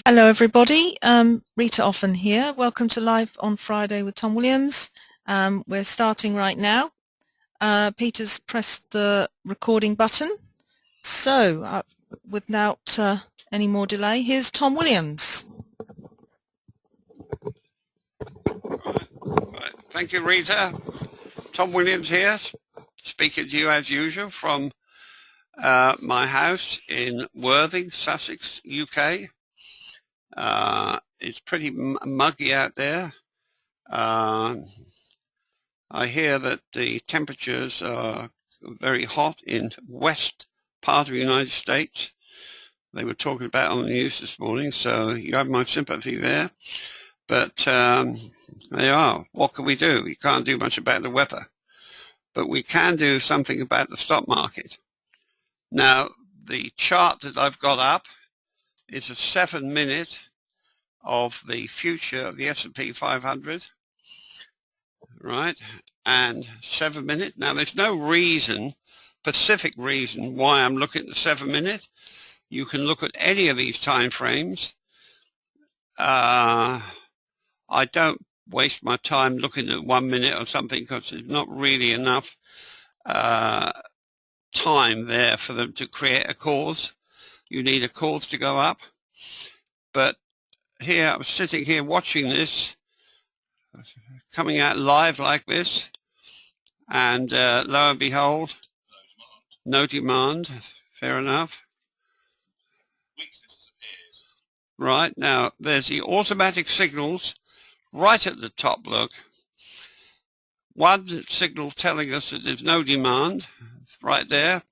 Hello everybody, Rita Offen here. Welcome to Live on Friday with Tom Williams. We're starting right now. Peter's pressed the recording button. So, without any more delay, here's Tom Williams. Right. Thank you, Rita. Tom Williams here, speaking to you as usual from my house in Worthing, Sussex, UK. It's pretty muggy out there. I hear that the temperatures are very hot in west part of the United States. They were talking about it on the news this morning, so you have my sympathy there. But there you are. What can we do? We can't do much about the weather. But we can do something about the stock market. Now, the chart that I've got up is a 7-minute of the future of the S&P 500, right? And 7-minute. Now, there's no reason, specific reason, why I'm looking at the 7-minute. You can look at any of these time frames. I don't waste my time looking at 1 minute or something because there's not really enough time there for them to create a cause. You need a cause to go up. But here, I was sitting here watching this, coming out live like this, and lo and behold, no demand. Fair enough. Right, now there's the automatic signals right at the top, look. One signal telling us that there's no demand, right there.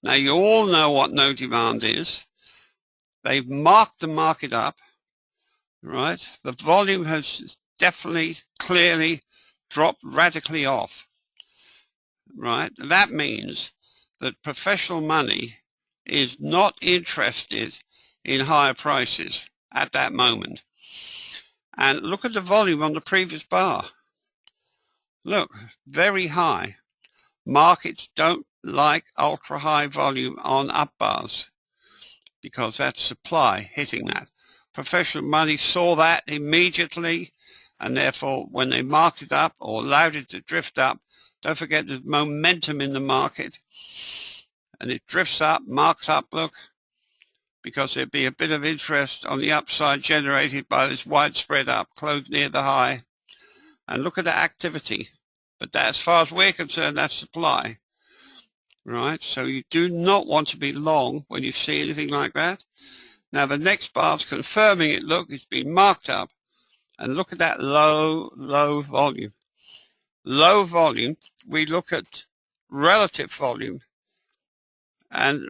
Now you all know what no demand is. They've marked the market up, right? The volume has definitely, clearly dropped radically off, right? That means that professional money is not interested in higher prices at that moment. And look at the volume on the previous bar. Look, very high. Markets don't like ultra high volume on up bars because that's supply hitting that. Professional money saw that immediately, and therefore when they marked it up or allowed it to drift up, don't forget there's momentum in the market, and it drifts up, marks up, look, because there'd be a bit of interest on the upside generated by this widespread up, closed near the high. And look at the activity. But that, as far as we're concerned, that's supply, right? So you do not want to be long when you see anything like that. Now the next bar's confirming it. Look, it's been marked up. And look at that low volume. Low volume, we look at relative volume. And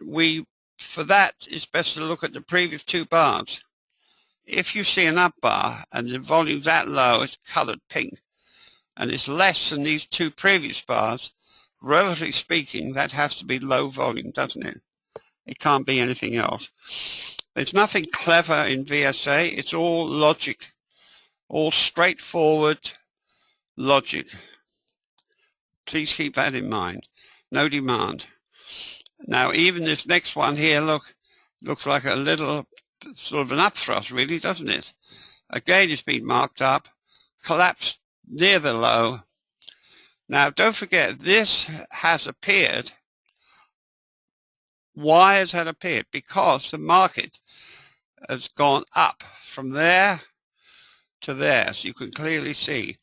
for that, it's best to look at the previous two bars. If you see an up bar and the volume's that low, it's colored pink, and it's less than these two previous bars, relatively speaking, that has to be low volume, doesn't it? It can't be anything else. There's nothing clever in VSA. It's all logic, all straightforward logic. Please keep that in mind. No demand. Now, even this next one here, look, looks like a little sort of an upthrust, really, doesn't it? Again, it's been marked up, collapsed near the low. Now, don't forget, this has appeared. Why has that appeared? Because the market has gone up from there to there, so you can clearly see.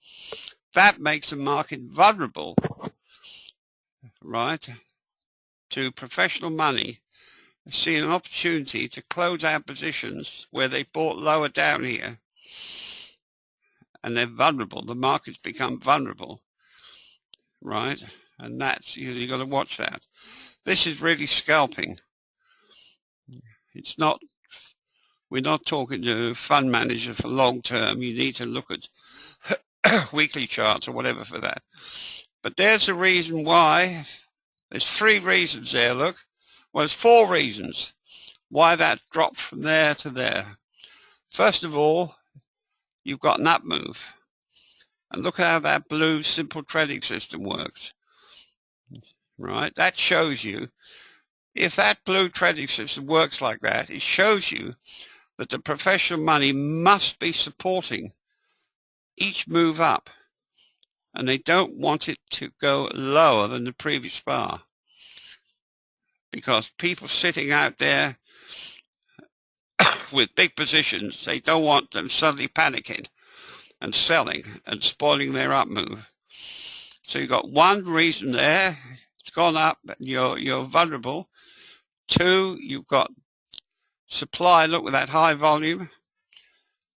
That makes the market vulnerable, right, to professional money seeing an opportunity to close out positions where they bought lower down here, and they're vulnerable. The market's become vulnerable, right? And that's, you've got to watch that. This is really scalping. It's not, we're not talking to a fund manager for long term. You need to look at weekly charts or whatever for that. But there's a reason why. There's 3 reasons there, look. Well, there's 4 reasons why that dropped from there to there. First of all, you've got an up move. And look how that blue simple trading system works. Right? That shows you, if that blue trading system works like that, it shows you that the professional money must be supporting each move up, and they don't want it to go lower than the previous bar, because people sitting out there with big positions, they don't want them suddenly panicking and selling and spoiling their up move. So you've got one reason there, it's gone up, you're vulnerable. Two, you've got supply, look with that high volume.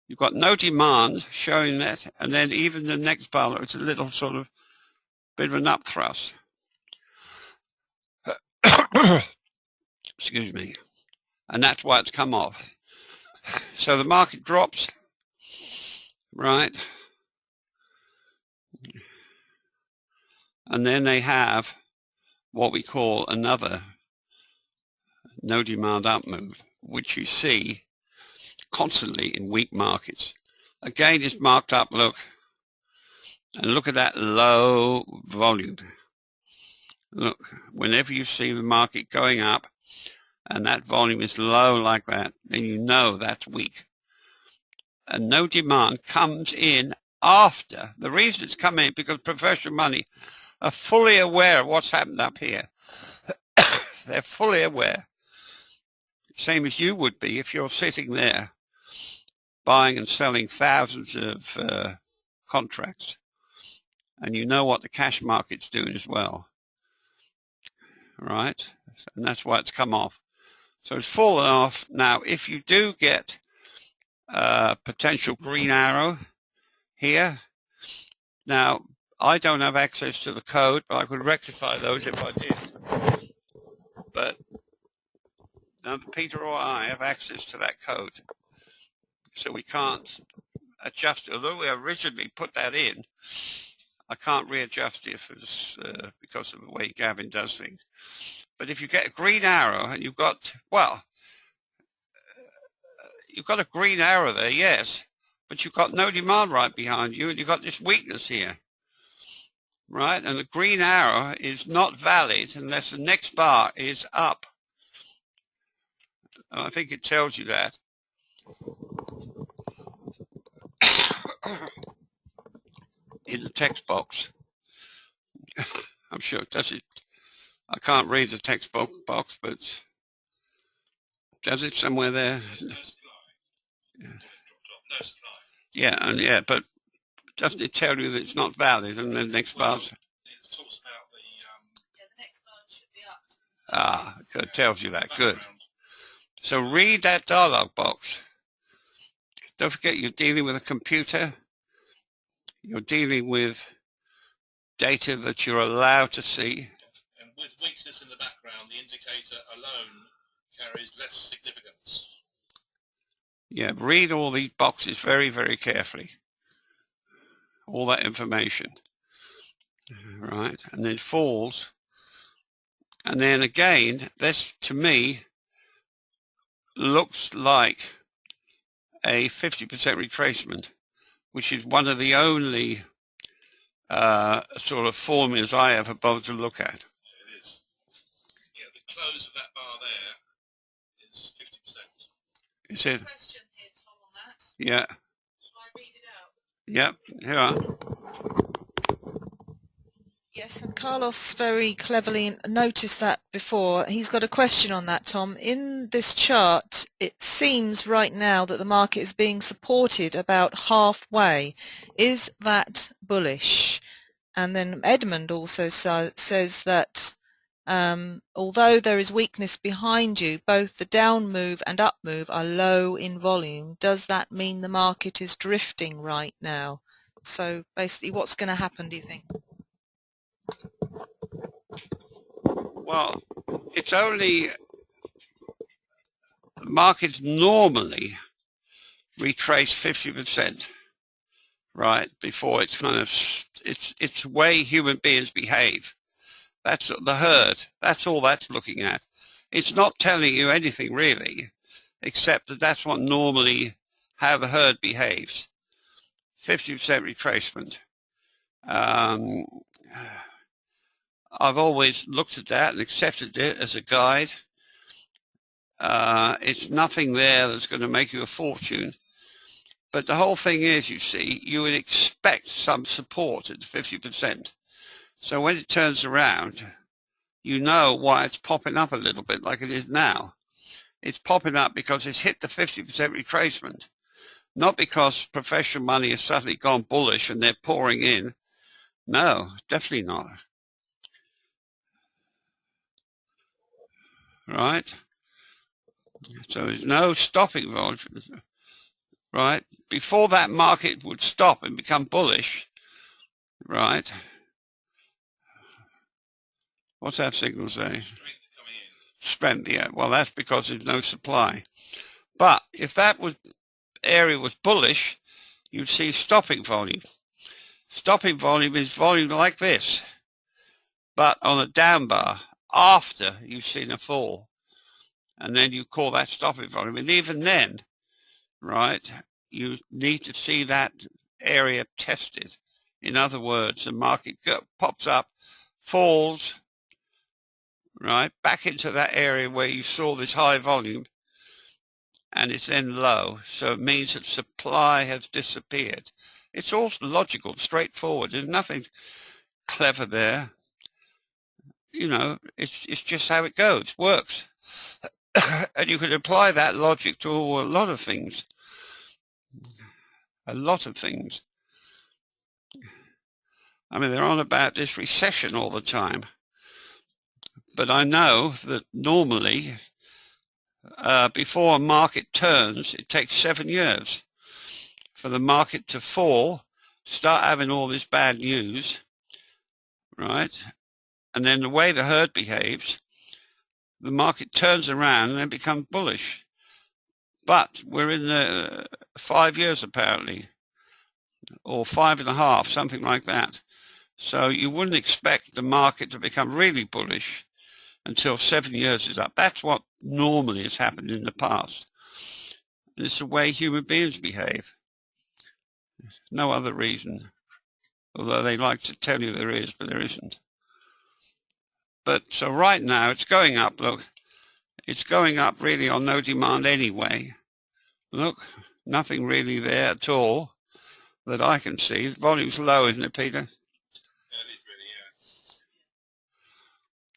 You've got no demand showing that, and then even the next bar, it's a little sort of bit of an up thrust. Excuse me. And that's why it's come off. So the market drops, right? And then they have what we call another no demand up move, which you see constantly in weak markets. Again, it's marked up, look, and look at that low volume. Look, whenever you see the market going up and that volume is low like that, then you know that's weak. And no demand comes in after. The reason it's coming in because professional money are fully aware of what's happened up here. They're fully aware. Same as you would be if you're sitting there buying and selling thousands of contracts, and you know what the cash market's doing as well, right? And that's why it's come off. So it's fallen off. Now, if you do get a potential green arrow here, now I don't have access to the code, but I could rectify those if I did. But neither Peter or I have access to that code, so we can't adjust it. Although we originally put that in, I can't readjust it because of the way Gavin does things. But if you get a green arrow and you've got, well, you've got a green arrow there, yes, but you've got no demand right behind you, and you've got this weakness here, right? And the green arrow is not valid unless the next bar is up. And I think it tells you that. In the text box. I'm sure it does it. I can't read the text box, but does it somewhere there? Yeah, but doesn't it tell you that it's not valid and the next bar? It talks about the next bar should be up. Ah, it tells you that. Good. So read that dialog box. Don't forget you're dealing with a computer. You're dealing with data that you're allowed to see. And with weakness in the background, the indicator alone carries less significance. Yeah, read all these boxes very, very carefully. All that information. Right, and then falls. And then again, this to me looks like a 50% retracement, which is one of the only sort of formulas I ever bothered to look at. It is. Yeah, the close of that bar there is 50%. Is it? Question here, Tom, on that. Yeah. Shall I read it out? Yep, here are. Yes, and Carlos very cleverly noticed that before. He's got a question on that, Tom. In this chart, it seems right now that the market is being supported about halfway. Is that bullish? And then Edmund also says that although there is weakness behind you, both the down move and up move are low in volume. Does that mean the market is drifting right now? So basically, what's going to happen, do you think? Well, it's only, the markets normally retrace 50%, right, before it's kind of, it's the way human beings behave. That's the herd. That's all that's looking at. It's not telling you anything really, except that that's what normally how the herd behaves. 50% retracement. I've always looked at that and accepted it as a guide. it's nothing there that's going to make you a fortune. But the whole thing is, you see, you would expect some support at 50%. So when it turns around, you know why it's popping up a little bit like it is now. It's popping up because it's hit the 50% retracement, not because professional money has suddenly gone bullish and they're pouring in. No, definitely not. Right? So there's no stopping volume. Right? Before that market would stop and become bullish, right? What's that signal say? Strength, yeah. Well, that's because there's no supply. But if that area was bullish, you'd see stopping volume. Stopping volume is volume like this, but on a down bar after you've seen a fall. And then you call that stopping volume. And even then, right, you need to see that area tested. In other words, the market pops up, falls, right, back into that area where you saw this high volume, and it's then low. So it means that supply has disappeared. It's all logical, straightforward. There's nothing clever there. You know, it's just how it goes, works. And you could apply that logic to a lot of things. A lot of things. I mean, they're on about this recession all the time. But I know that normally, before a market turns, it takes 7 years for the market to fall, start having all this bad news, right? And then the way the herd behaves, the market turns around and then becomes bullish. But we're in the 5 years apparently, or 5.5, something like that. So you wouldn't expect the market to become really bullish until 7 years is up. That's what normally has happened in the past. And it's the way human beings behave. No other reason, although they like to tell you there is, but there isn't. But so right now it's going up, look. It's going up really on no demand anyway. Look, nothing really there at all that I can see. The volume's low, isn't it, Peter? Yeah, it is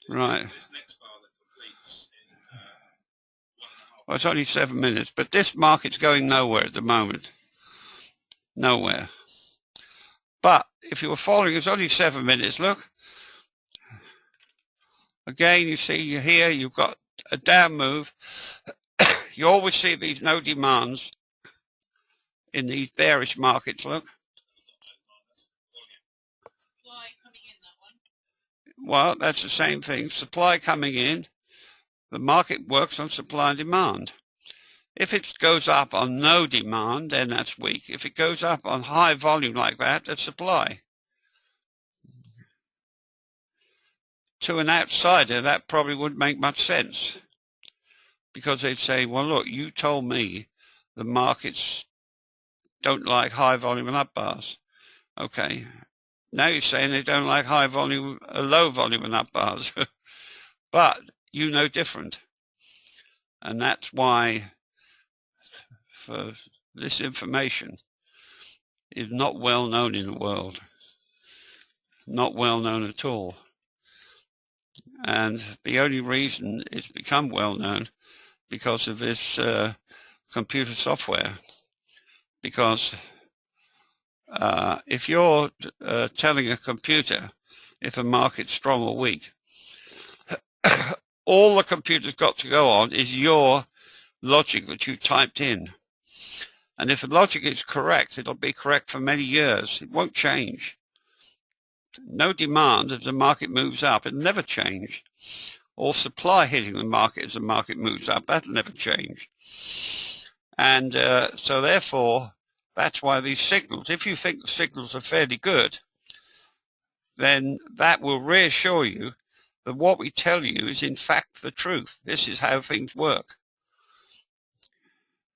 really, yeah. Right. This next bar that completes in 1.5. Well, it's only 7 minutes, but this market's going nowhere at the moment. Nowhere. But if you were following, it's only 7 minutes, look. Again, you see here, you've got a down move. You always see these no demands in these bearish markets, look. Supply coming in, that one. Well, that's the same thing. Supply coming in. The market works on supply and demand. If it goes up on no demand, then that's weak. If it goes up on high volume like that, that's supply. To an outsider, that probably wouldn't make much sense, because they'd say, well, look, you told me the markets don't like high volume and up bars. Okay. Now you're saying they don't like high volume, low volume and up bars. But you know different. And that's why for this information is not well known in the world. Not well known at all. And the only reason it's become well known because of this computer software. Because if you're telling a computer if a market's strong or weak, all the computer's got to go on is your logic that you typed in. And if the logic is correct, it'll be correct for many years. It won't change. No demand as the market moves up, it'll never change. Or supply hitting the market as the market moves up, that'll never change. And so therefore, that's why these signals, if you think the signals are fairly good, then that will reassure you that what we tell you is in fact the truth. This is how things work.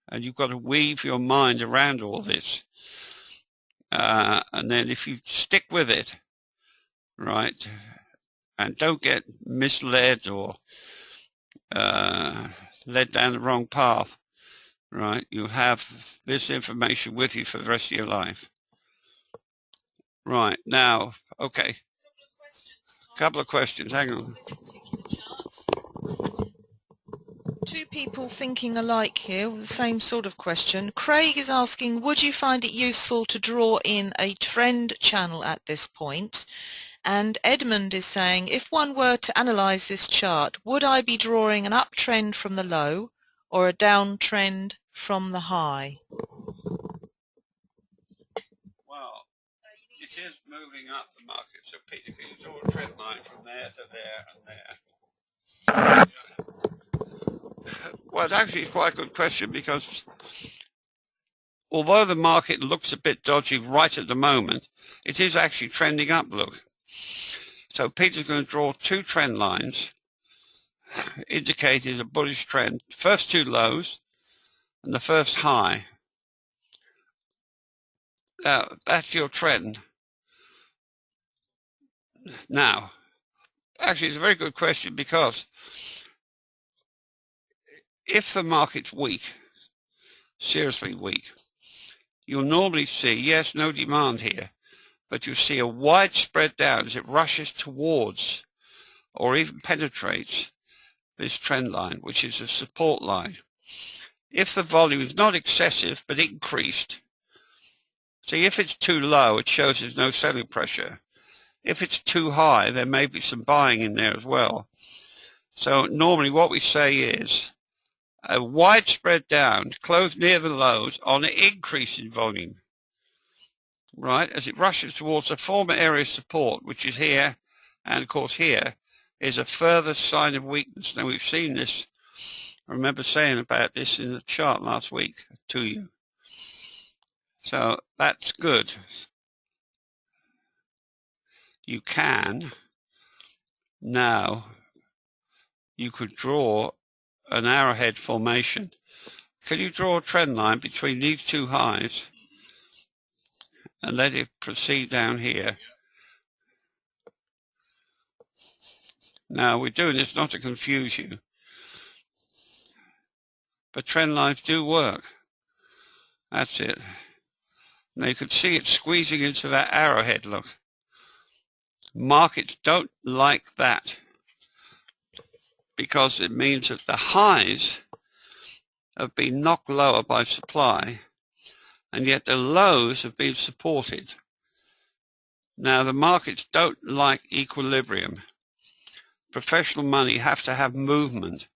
And you've got to weave your mind around all this. And then if you stick with it, right, and don't get misled or led down the wrong path, right? You'll have this information with you for the rest of your life. Right, now, okay. Couple of questions, hang on. Two people thinking alike here with the same sort of question. Craig is asking, would you find it useful to draw in a trend channel at this point? And Edmund is saying, if one were to analyze this chart, would I be drawing an uptrend from the low or a downtrend from the high? Well, it is moving up the market, so Peter, can you draw a trend line from there to there and there? Well, it's actually quite a good question, because although the market looks a bit dodgy right at the moment, it is actually trending up, look. So Peter's going to draw two trend lines indicating a bullish trend. First two lows and the first high. Now, that's your trend. Now, actually, it's a very good question, because if the market's weak, seriously weak, you'll normally see, yes, no demand here, but you see a wide spread down as it rushes towards or even penetrates this trend line, which is a support line. If the volume is not excessive but increased, see, if it's too low, it shows there's no selling pressure. If it's too high, there may be some buying in there as well. So normally what we say is a wide spread down, close near the lows on an increase in volume, right, as it rushes towards a former area of support, which is here, and of course here is a further sign of weakness. Now, we've seen this, I remember saying about this in the chart last week to you. So that's good. You can now, you could draw an arrowhead formation. Can you draw a trend line between these two highs and let it proceed down here? Now, we're doing this not to confuse you, but trend lines do work. That's it. Now, you can see it squeezing into that arrowhead, look. Markets don't like that, because it means that the highs have been knocked lower by supply, and yet the lows have been supported. Now, the markets don't like equilibrium. Professional money have to have movement.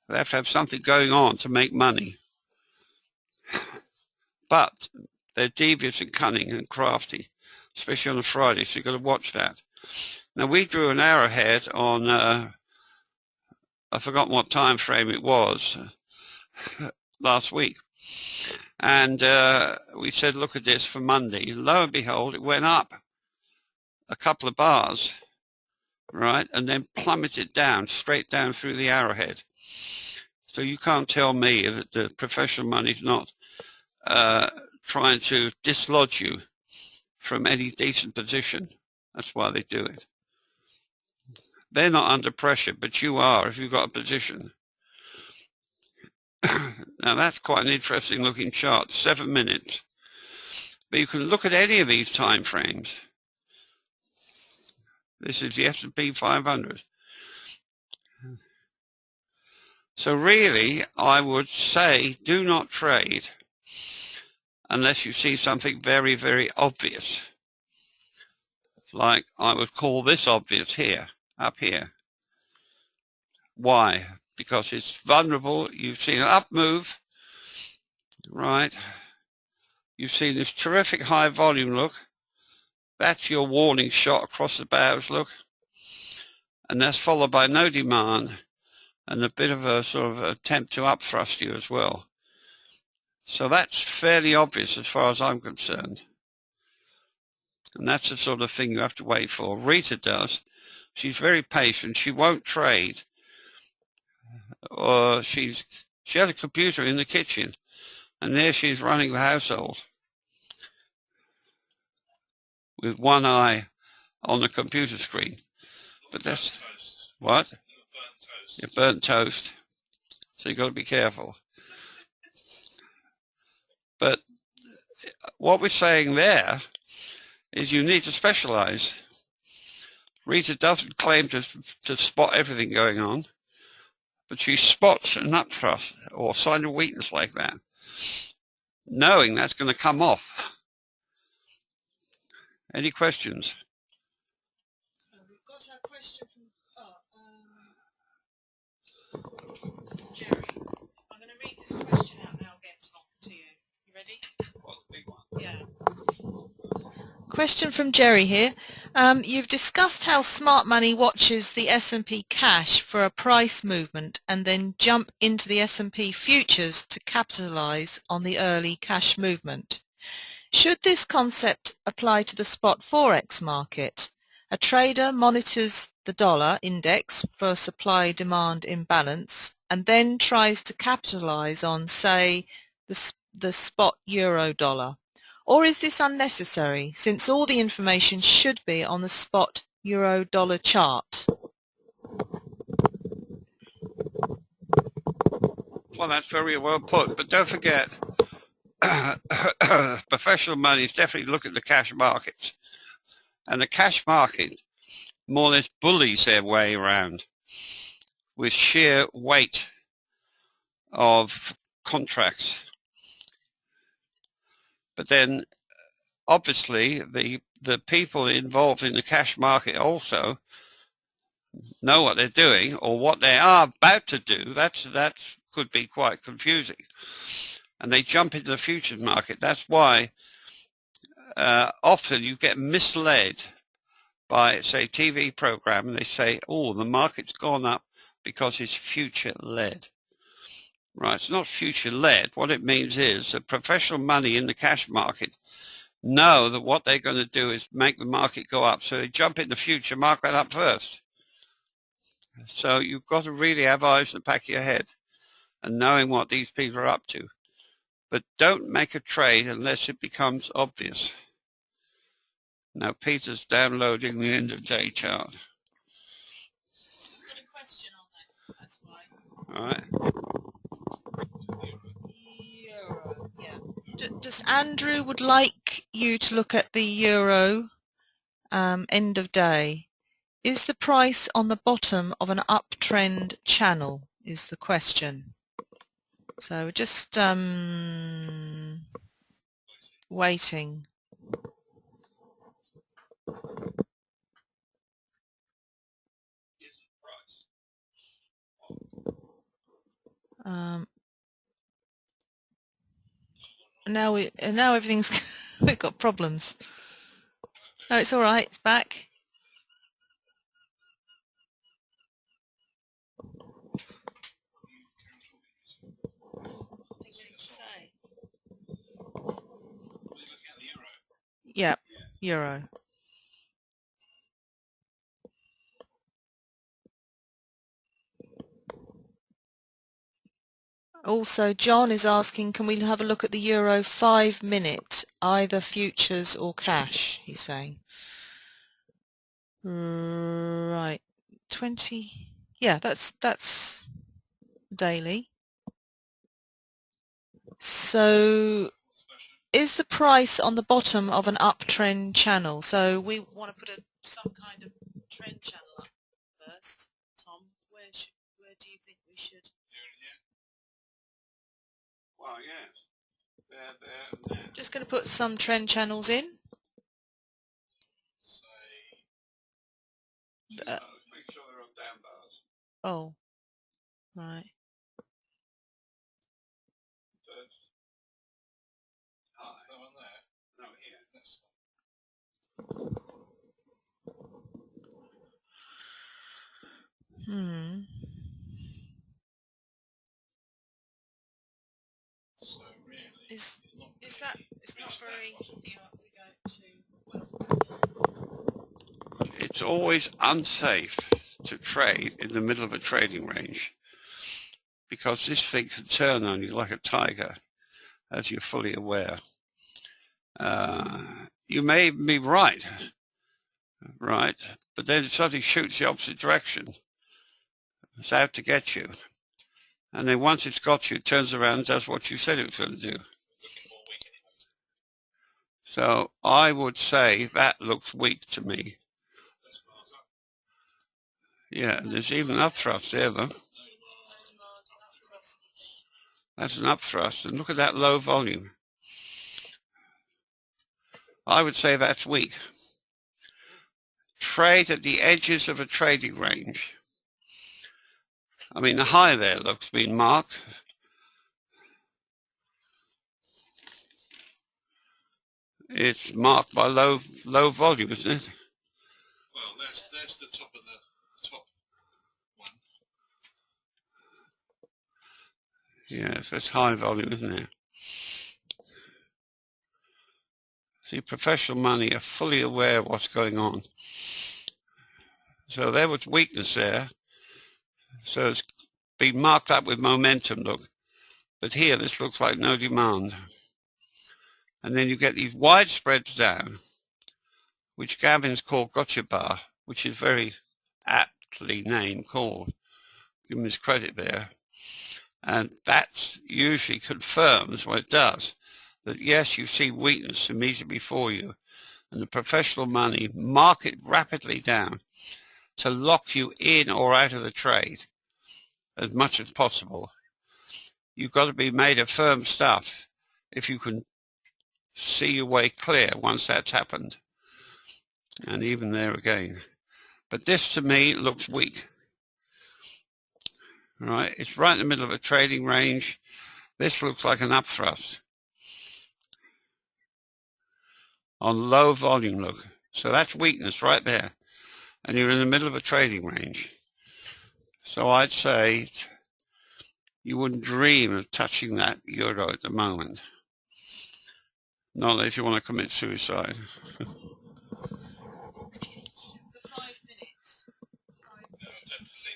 They have to have something going on to make money. But they're devious and cunning and crafty, especially on a Friday, so you've got to watch that. Now, we drew an arrowhead on, I've forgotten what time frame it was, last week. And we said, look at this for Monday. Lo and behold, it went up a couple of bars, right, and then plummeted down, straight down through the arrowhead. So you can't tell me that the professional money's not trying to dislodge you from any decent position. That's why they do it. They're not under pressure, but you are if you've got a position. Now, that's quite an interesting looking chart, 7 minutes. But you can look at any of these time frames. This is the S&P 500. So really, I would say do not trade unless you see something very, very obvious. Like I would call this obvious here, up here. Why? Because it's vulnerable. You've seen an up move, right? You've seen this terrific high volume, look. That's your warning shot across the bows, look. And that's followed by no demand and a bit of a sort of attempt to up thrust you as well. So that's fairly obvious as far as I'm concerned. And that's the sort of thing you have to wait for. Rita does. She's very patient. She won't trade. Or she has a computer in the kitchen, and there she's running the household with one eye on the computer screen. But that's what? You're burnt toast. So you've got to be careful. But what we're saying there is you need to specialize. Rita doesn't claim to spot everything going on, but she spots an upthrust or sign of weakness like that, knowing that's going to come off. Any questions? We've got a question from Jerry. I'm going to read this question out now again to you. You ready? Well, the big one. Yeah. Question from Jerry here. You've discussed how smart money watches the S&P cash for a price movement and then jump into the S&P futures to capitalize on the early cash movement. Should this concept apply to the spot forex market? A trader monitors the dollar index for supply-demand imbalance and then tries to capitalize on, say, the spot euro-dollar. Or is this unnecessary, since all the information should be on the spot euro-dollar chart? Well, that's very well put, but don't forget, professional money is definitely look at the cash markets. And the cash market more or less bullies their way around with sheer weight of contracts. But then, obviously, the people involved in the cash market also know what they're doing or what they are about to do. That could be quite confusing. And they jump into the futures market. That's why often you get misled by, say, TV program, and they say, oh, the market's gone up because it's future-led. Right, it's not future-led. What it means is that professional money in the cash market know that what they're going to do is make the market go up. So they jump in the future, mark that up first. So you've got to really have eyes in the back of your head and knowing what these people are up to. But don't make a trade unless it becomes obvious. Now Peter's downloading the end of day chart. I've got a question on that, that's why. All right. Euro, yeah. Does Andrew would like you to look at the euro end of day. Is the price on the bottom of an uptrend channel is the question. So just waiting. Now everything's we've got problems. No, it's all right. It's back. Yeah, euro. Also, John is asking, can we have a look at the euro 5-minute, either futures or cash, he's saying. Right, 20, yeah, that's daily. So is the price on the bottom of an uptrend channel? So we want to put some kind of trend channel up first. Tom, where do you think we should? Well, yes. There. Just going to put some trend channels in. Let's make sure they're on down bars. Oh, right. First. High. No one there. No, here. So really, is that it's not very It's always unsafe to trade in the middle of a trading range because this thing can turn on you like a tiger, as you're fully aware. You may be right, but then it suddenly shoots the opposite direction. It's out to get you. and then once it's got you, it turns around and does what you said it was going to do. Looking more weak anyway. So I would say that looks weak to me. Those bars up. Yeah, there's even an upthrust there, though. That's an upthrust, and look at that low volume. I would say that's weak. Trade at the edges of a trading range. I mean, the high there looks been marked. It's marked by low volume, isn't it? Well, there's the top of the top one. Yes, that's high volume, isn't it? See, professional money are fully aware of what's going on. So there was weakness there. So it's been marked up with momentum, look. But here, this looks like no demand. And then you get these wide spreads down, which Gavin's called gotcha bar, which is very aptly named called. Give him his credit there. And that usually confirms what it does, that yes, you see weakness immediately before you, and the professional money mark it rapidly down to lock you in or out of the trade as much as possible. You've got to be made of firm stuff if you can see your way clear once that's happened. And even there again. But this to me looks weak. Right, it's right in the middle of a trading range. This looks like an upthrust on low volume, look. So that's weakness right there. And you're in the middle of a trading range. So I'd say you wouldn't dream of touching that euro at the moment. Not unless you want to commit suicide. For 5 minutes. No, I don't think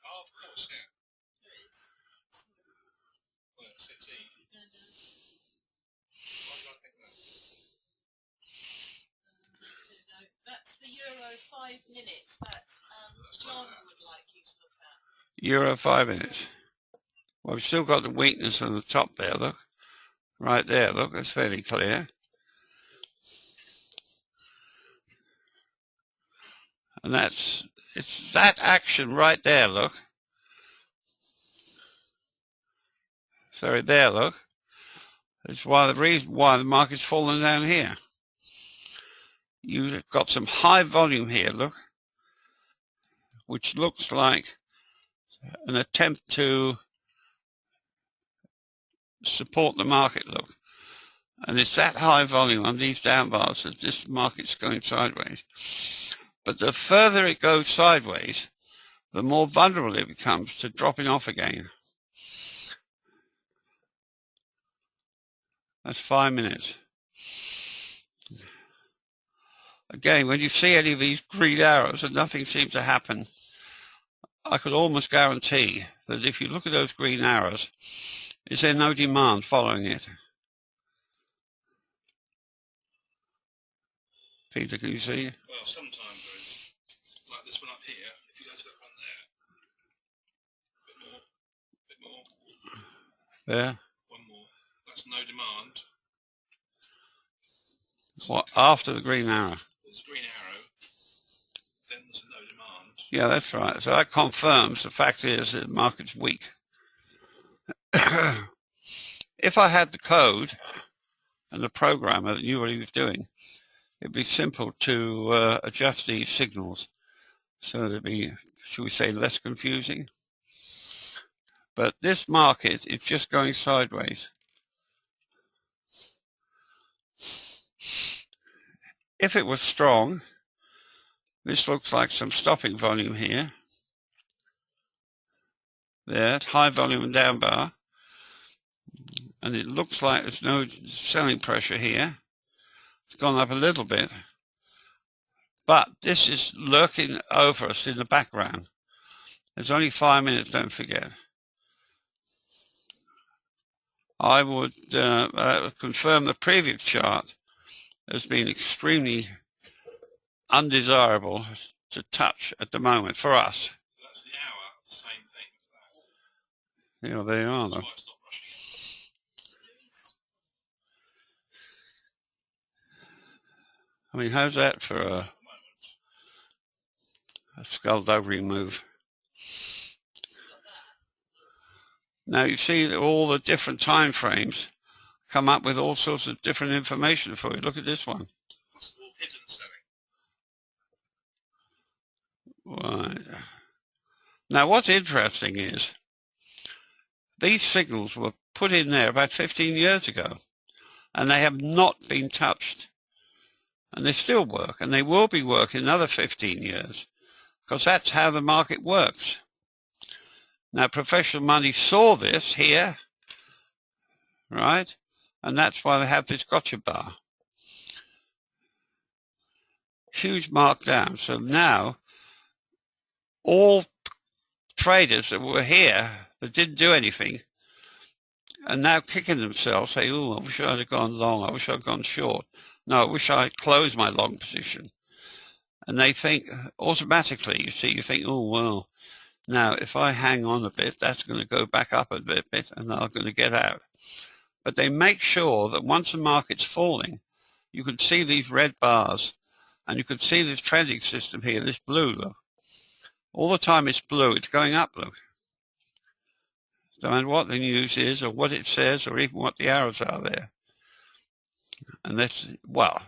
Oh, of course, yeah. Well, 6E. Why do I think that? That's the Euro 5 minutes that John would like you to look at. Euro 5 minutes. Well, we've still got the weakness on the top there, look. Right there, look, that's fairly clear. And it's that action right there, look. Sorry, there, look. It's the reason why the market's fallen down here. You've got some high volume here, look, which looks like an attempt to support the market, look. And it's that high volume on these down bars that this market's going sideways. But the further it goes sideways, the more vulnerable it becomes to dropping off again. That's 5 minutes. Again, when you see any of these green arrows and nothing seems to happen, I could almost guarantee that if you look at those green arrows, is there no demand following it? Peter, can you see? Well, sometimes there is. Like this one up here, if you go to that one there, a bit more. There. One more. That's no demand. What, after the green arrow? There's a green arrow, then there's a no demand. Yeah, that's right. So that confirms the fact is that the market's weak. If I had the code and the programmer that knew what he was doing, it'd be simple to adjust these signals so that it'd be, should we say, less confusing. But this market is just going sideways. If it was strong, this looks like some stopping volume here. There, high volume and down bar. And it looks like there's no selling pressure here. It's gone up a little bit. But this is lurking over us in the background. There's only 5 minutes, don't forget. I would confirm the previous chart has been extremely undesirable to touch at the moment for us. That's the hour, the same thing. Yeah, they are though. That's why it's not rushing in. I mean, how's that for At the moment, a skullduggery move? Now you see that all the different time frames come up with all sorts of different information for you. Look at this one. it's all hidden selling. Right. Now what's interesting is these signals were put in there about 15 years ago and they have not been touched. And they still work, and they will be working another 15 years because that's how the market works. Now professional money saw this here, right? And that's why they have this gotcha bar. Huge markdown. So now all traders that were here that didn't do anything are now kicking themselves, saying, oh, I wish I'd have gone long, I wish I'd gone short. No, I wish I'd closed my long position. And they think automatically, you think, oh, well, now if I hang on a bit, that's going to go back up a bit and I'm going to get out. But they make sure that once the market's falling, you can see these red bars and you can see this trending system here, this blue, look. All the time it's blue, it's going up, look. No matter what the news is or what it says or even what the arrows are there. And that's, well,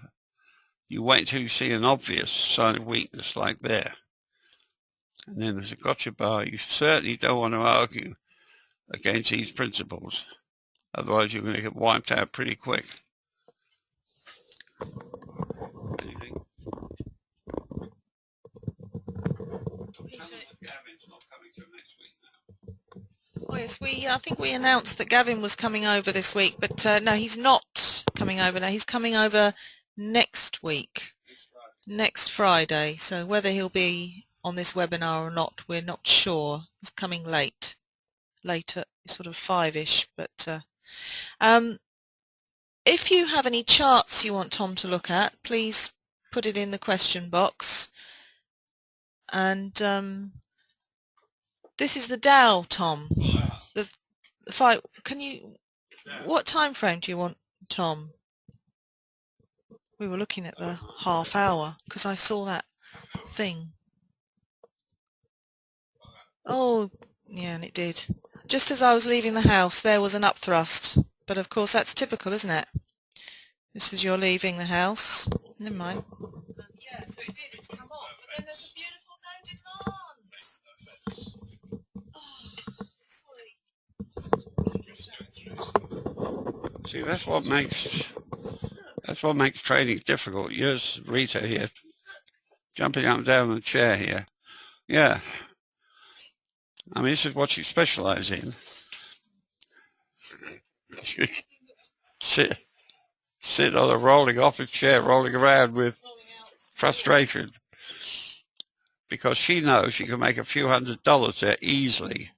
you wait until you see an obvious sign of weakness like there. And then there's a gotcha bar. You certainly don't want to argue against these principles. Otherwise you're going to get wiped out pretty quick. Anything? Gavin's not coming till next week now. Oh, yes, I think we announced that Gavin was coming over this week, but no, he's not coming over now. He's coming over next week, next Friday. So whether he'll be on this webinar or not, we're not sure. He's coming later, sort of 5-ish. But if you have any charts you want Tom to look at, please put it in the question box. And this is the Dow, Tom. The fight. Can you? What time frame do you want, Tom? We were looking at the half hour because I saw that thing. Oh, yeah, and it did. Just as I was leaving the house, there was an upthrust. But of course, that's typical, isn't it? This is you're leaving the house. Never mind. Yeah, so it did. It's come off. But then there's a beautiful no demand. Oh, sweet. See, that's what makes trading difficult. Here's Rita here, jumping up and down on the chair here. Yeah. I mean, this is what you specialize in. Sit on a rolling office chair, rolling around with frustration. Because she knows she can make a few $100s there easily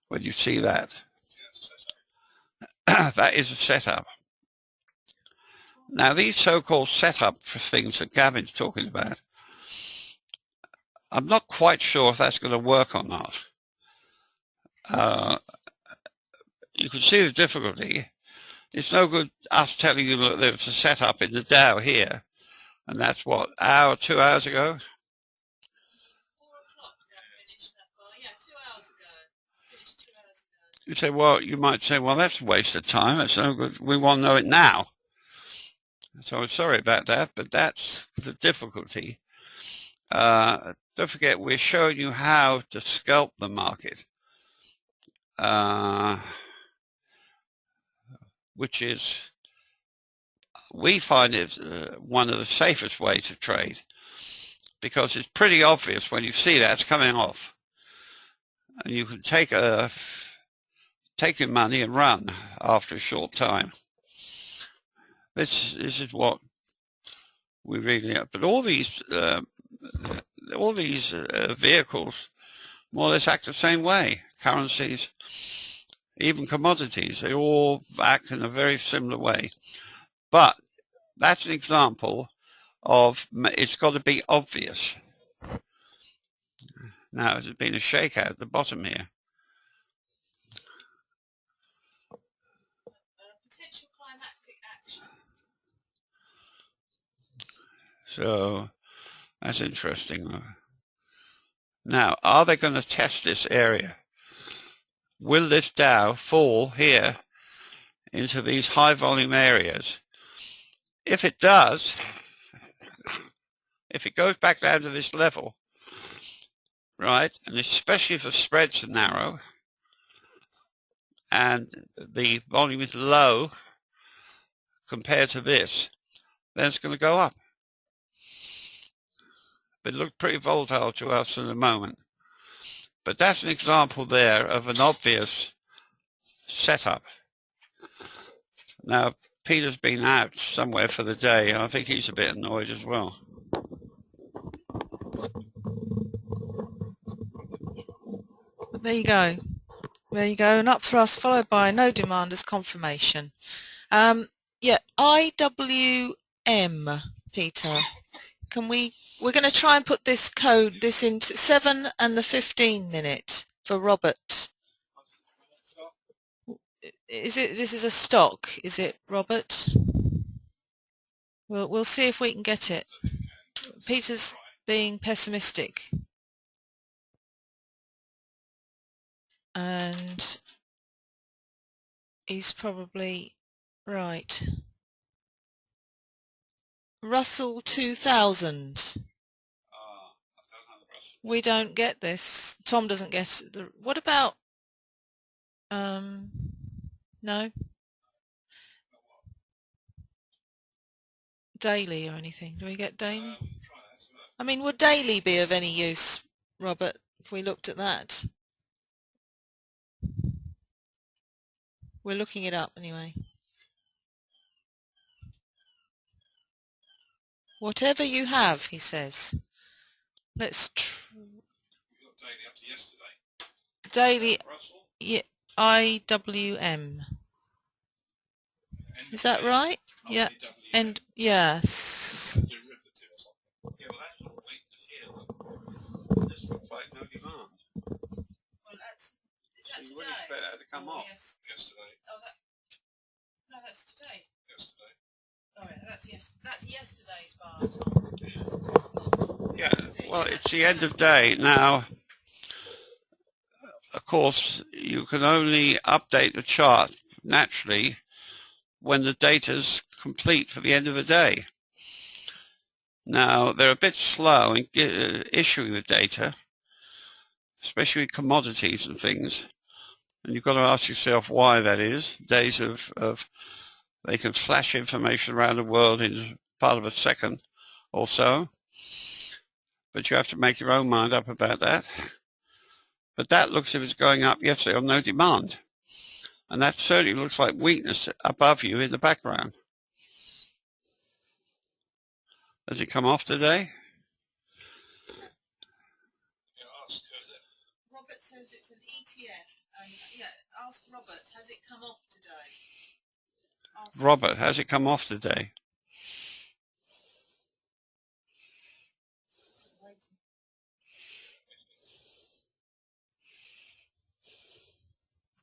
when you see that. That is a setup. Now, these so-called setup things that Gavin's talking about, I'm not quite sure if that's going to work or not. You can see the difficulty. It's no good us telling you that there's a setup in the Dow here, and that's what, 2 hours ago? 4 o'clock that finished that bar. Yeah, 2 hours ago. Finished 2 hours ago. You say, well, you might say, well, that's a waste of time. That's no good. We want to know it now. So I'm sorry about that, but that's the difficulty. Don't forget, we're showing you how to scalp the market, which is, we find it one of the safest ways to trade, because it's pretty obvious when you see that's coming off. And you can take your money and run after a short time. This is what we really are. But all these vehicles more or less act the same way. Currencies, even commodities, they all act in a very similar way. But that's an example of, it's got to be obvious. Now there's been a shakeout at the bottom here. Potential climactic action. So that's interesting. Now, are they going to test this area? Will this Dow fall here into these high volume areas? If it does, if it goes back down to this level, right, and especially if the spreads are narrow and the volume is low compared to this, then it's going to go up. But it looked pretty volatile to us in the moment. But that's an example there of an obvious setup. Now, Peter's been out somewhere for the day. I think he's a bit annoyed as well. There you go. There you go. An up thrust followed by no demand as confirmation. Yeah, IWM, Peter. We're going to try and put this into 7 and the 15 minute for Robert. This is a stock, is it, Robert? We'll see if we can get it. Peter's being pessimistic. And he's probably right. Russell 2000. We don't get this. Tom doesn't get it. What about no daily or anything? Do we get daily? I mean, would daily be of any use, Robert, if we looked at that? We're looking it up anyway. Whatever you have, he says. Let's daily, yeah, IWM. Is that right? Yeah. And yes. Yeah, well, that's not weakness here. This looks like no demand. Well, is that You today? would expect that to come off. Yes. Yesterday. Oh, no, that's today. Yesterday. Oh, yeah, that's yesterday's bar. Yeah, well, it's the end of day. Now, of course, you can only update the chart naturally when the data's complete for the end of the day. Now, they're a bit slow in issuing the data, especially with commodities and things. And you've got to ask yourself why that is. Days of they can flash information around the world in part of a second or so. But you have to make your own mind up about that. But that looks as if it's going up yesterday on no demand. And that certainly looks like weakness above you in the background. Does it come off today? Robert says it's an ETF. And yeah, ask Robert, has it come off today? Robert, has it come off today?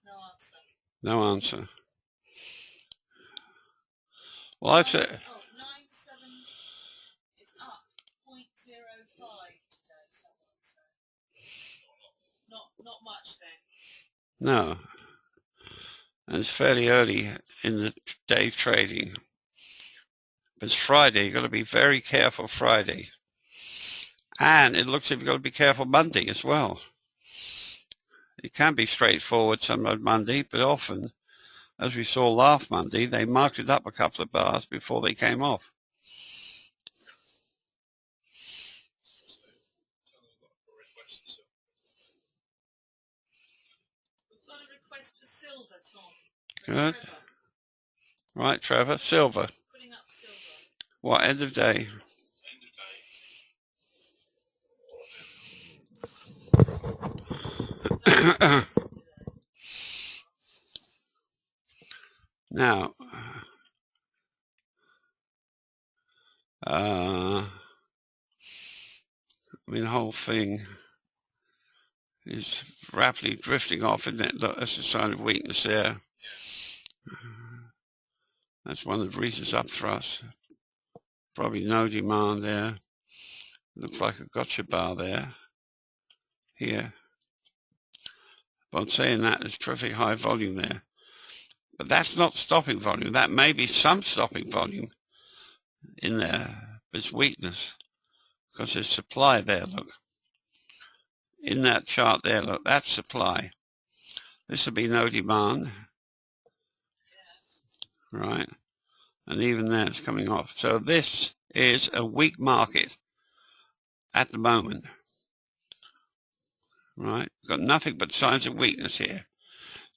No answer. No answer. Well, I've said... Oh, 97, it's up 0.05 today, someone said. Not much then. No. And it's fairly early in the day trading. But it's Friday. You've got to be very careful Friday. And it looks like you've got to be careful Monday as well. It can be straightforward some on Monday, but often, as we saw last Monday, they marked it up a couple of bars before they came off. We've got a request for silver, Tom. Good. Trevor. Right, Trevor. Silver. Putting up silver. What, end of day? Now, I mean, the whole thing, is rapidly drifting off, isn't it? Look, that's a sign of weakness there. That's one of the reasons up thrust. Probably no demand there. Looks like a gotcha bar there. Here. But I'm saying that there's terrific high volume there. But that's not stopping volume. That may be some stopping volume in there. There's weakness because there's supply there, look. In that chart there, look, that's supply. This will be no demand. Right. And even that's coming off. So this is a weak market at the moment. Right. We've got nothing but signs of weakness here.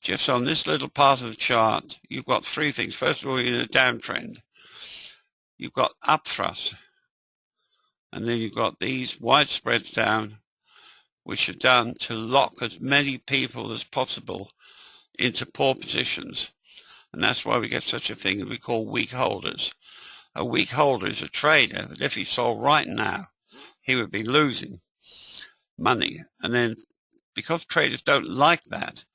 Just on this little part of the chart, you've got three things. First of all, you're in a downtrend. You've got up thrust. And then you've got these wide spreads down, which are done to lock as many people as possible into poor positions. And that's why we get such a thing that we call weak holders. A weak holder is a trader that if he sold right now, he would be losing money. And then because traders don't like that,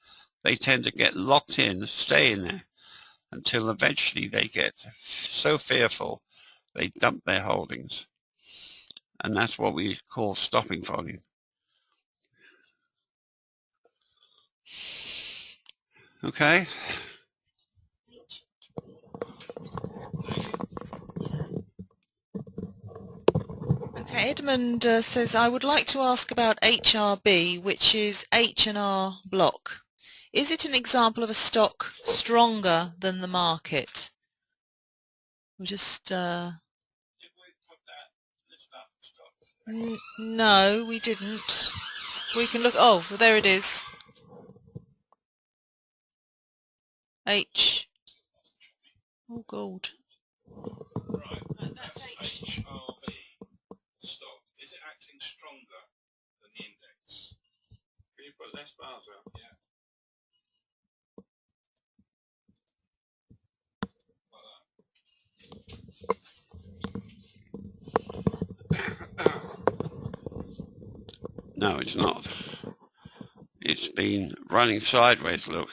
they tend to get locked in, stay in there until eventually they get so fearful they dump their holdings. And that's what we call stopping volume. Okay. Okay, Edmund says, I would like to ask about HRB, which is H&R Block. Is it an example of a stock stronger than the market? We'll just... Did we put that list up stock? No, we didn't. We can look... Oh, well, there it is. H. Oh, gold. Right. That's H. HRB stock. Is it acting stronger than the index? Can you put less bars out? Yeah. No, it's not. It's been running sideways, look.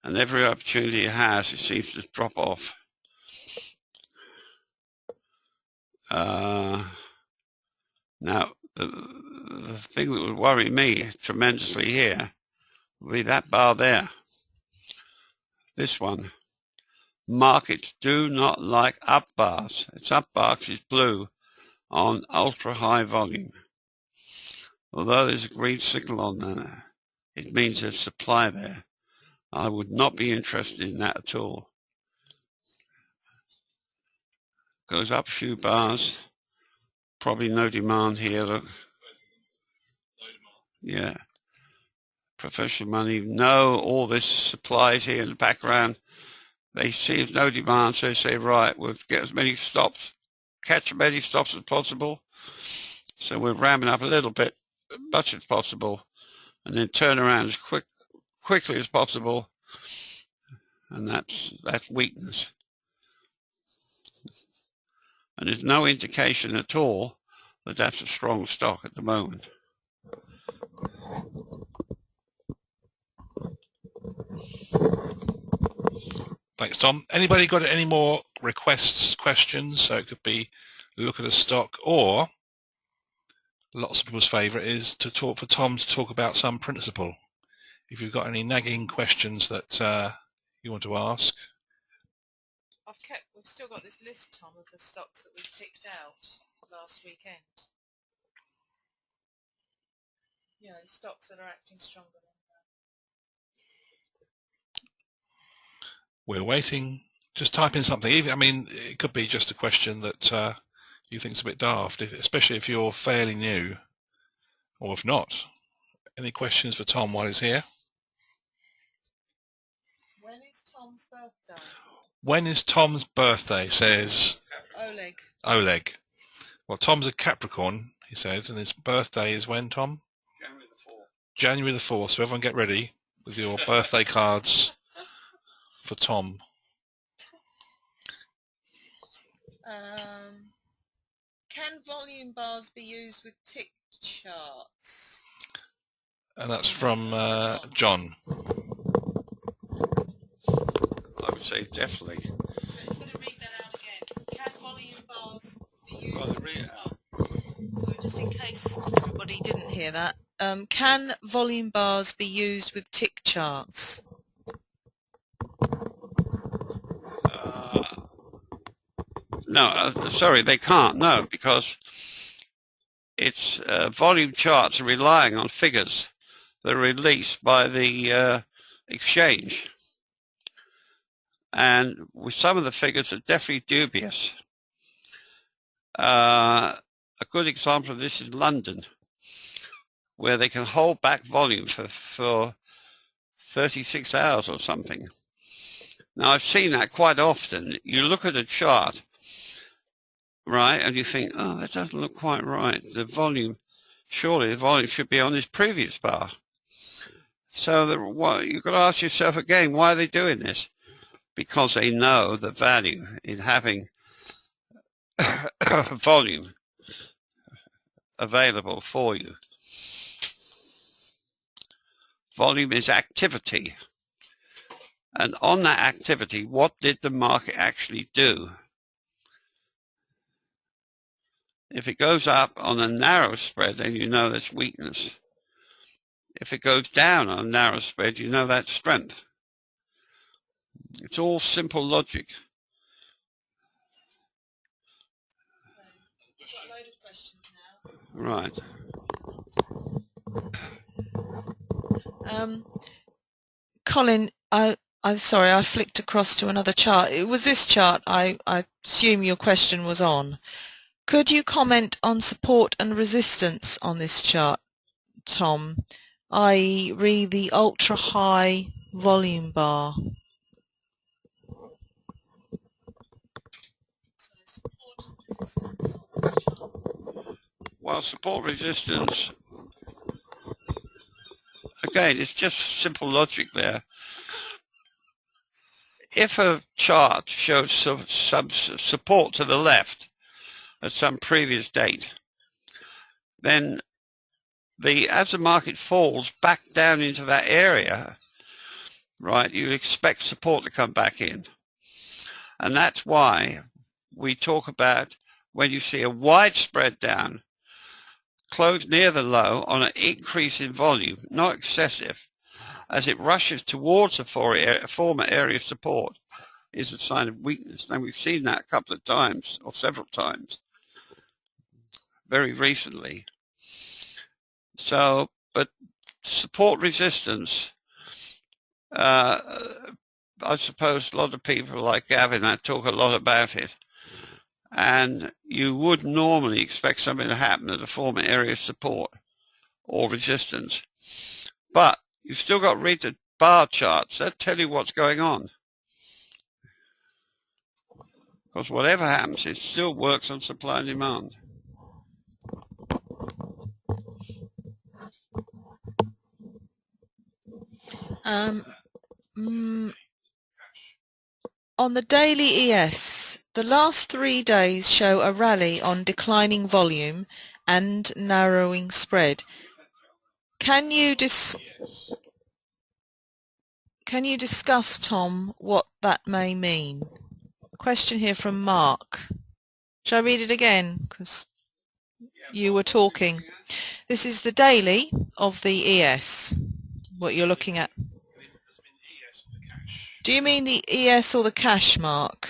And every opportunity it has, it seems to drop off. Now, the thing that would worry me tremendously here would be that bar there. This one. Markets do not like up bars. Its up bar is blue on ultra high volume. Although there's a green signal on there, it means there's supply there. I would not be interested in that at all. Goes up a few bars. Probably no demand here, look. Yeah. Professional money know all this supplies here in the background. They see there's no demand, so they say, right, we'll get as many stops, catch as many stops as possible. So we're ramming up a little bit, as much as possible, and then turn around as quickly as possible. And that's weakness. And there's no indication at all that that's a strong stock at the moment. Thanks, Tom. Anybody got any more requests, questions? So it could be look at a stock, or lots of people's favourite is to talk for Tom to talk about some principle. If you've got any nagging questions that you want to ask. We've still got this list, Tom, of the stocks that we've picked out last weekend. You know, the stocks that are acting stronger than that. We're waiting. Just type in something. I mean, it could be just a question that you think is a bit daft, especially if you're fairly new, or if not. Any questions for Tom while he's here? When is Tom's birthday? When is Tom's birthday, says Oleg. Well, Tom's a Capricorn, he said, and his birthday is when, Tom? January the 4th. January the 4th. So everyone get ready with your birthday cards for Tom. Can volume bars be used with tick charts? And that's from John. I would say definitely. I'm going to read that out again. Can volume bars be used? Rather read it out. So just in case everybody didn't hear that, can volume bars be used with tick charts? No, sorry, they can't. No, because it's volume charts are relying on figures that are released by the exchange, and with some of the figures are definitely dubious. A good example of this is London, where they can hold back volume for 36 hours or something. Now, I've seen that quite often. You look at a chart, right, and you think, oh, that doesn't look quite right. Surely the volume should be on this previous bar. So you've got to ask yourself again, why are they doing this? Because they know the value in having volume available for you. Volume is activity. And on that activity, what did the market actually do? If it goes up on a narrow spread, then you know that's weakness. If it goes down on a narrow spread, you know that's strength. It's all simple logic. We've got a load of questions now. Right. Colin, sorry, I flicked across to another chart. It was this chart I assume your question was on. Could you comment on support and resistance on this chart, Tom, i.e. the ultra-high volume bar? Well, support resistance, again, it's just simple logic there. If a chart shows some support to the left at some previous date, then as the market falls back down into that area, right, you expect support to come back in. And that's why we talk about when you see a wide spread down, close near the low on an increase in volume, not excessive, as it rushes towards the former area of support, is a sign of weakness. Now, we've seen that a couple of times, or several times, very recently. So, but support resistance, I suppose a lot of people like Gavin, I talk a lot about it. And you would normally expect something to happen at the former area of support or resistance. But you've still got to read the bar charts. That tell you what's going on. Because whatever happens, it still works on supply and demand. On the daily ES, the last 3 days show a rally on declining volume and narrowing spread. Can you discuss, Tom, what that may mean? Question here from Mark. Shall I read it again? Because you were talking. This is the daily of the ES, what you're looking at. Do you mean the ES or the cash, Mark?